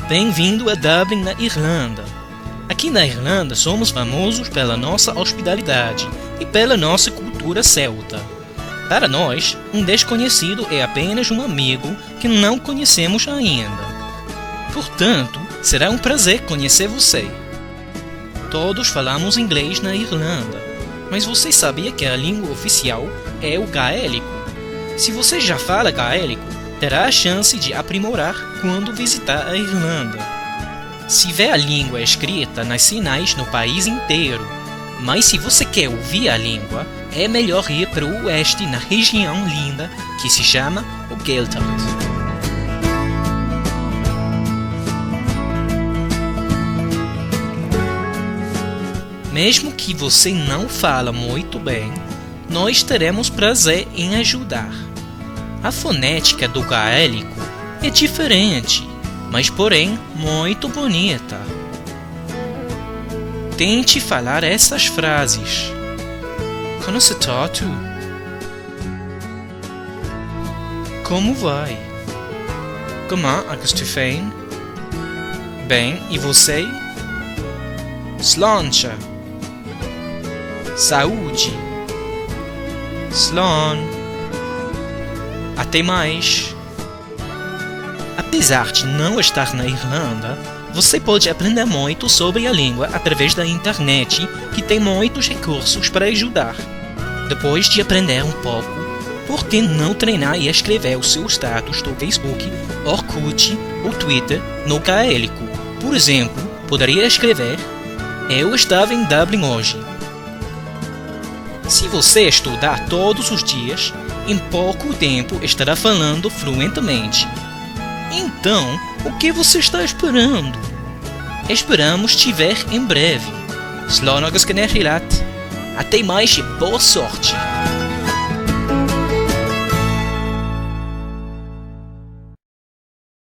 Bem-vindo a Dublin, na Irlanda. Aqui na Irlanda somos famosos pela nossa hospitalidade e pela nossa cultura celta. Para nós, um desconhecido é apenas um amigo que não conhecemos ainda. Portanto, será um prazer conhecer você. Todos falamos inglês na Irlanda, mas você sabia que a língua oficial é o gaélico? Se você já fala gaélico, terá a chance de aprimorar quando visitar a Irlanda. Se vê a língua escrita nas sinais no país inteiro, mas se você quer ouvir a língua, é melhor ir para o oeste na região linda que se chama o Gaeltacht. Mesmo que você não fala muito bem, nós teremos prazer em ajudar. A fonética do gaélico é diferente, mas porém muito bonita. Tente falar essas frases. Conoce tu? Como vai? Comment agus tu fein? Bem, e você? Sláinte. Saúde. Slán. Até mais! Apesar de não estar na Irlanda, você pode aprender muito sobre a língua através da internet, que tem muitos recursos para ajudar. Depois de aprender um pouco, por que não treinar e escrever o seu status do Facebook, Orkut ou Twitter no gaélico? Por exemplo, poderia escrever: Eu estava em Dublin hoje. Se você estudar todos os dias, em pouco tempo estará falando fluentemente. Então, o que você está esperando? Esperamos te ver em breve. Slán agus go néirí leat. Até mais e boa sorte!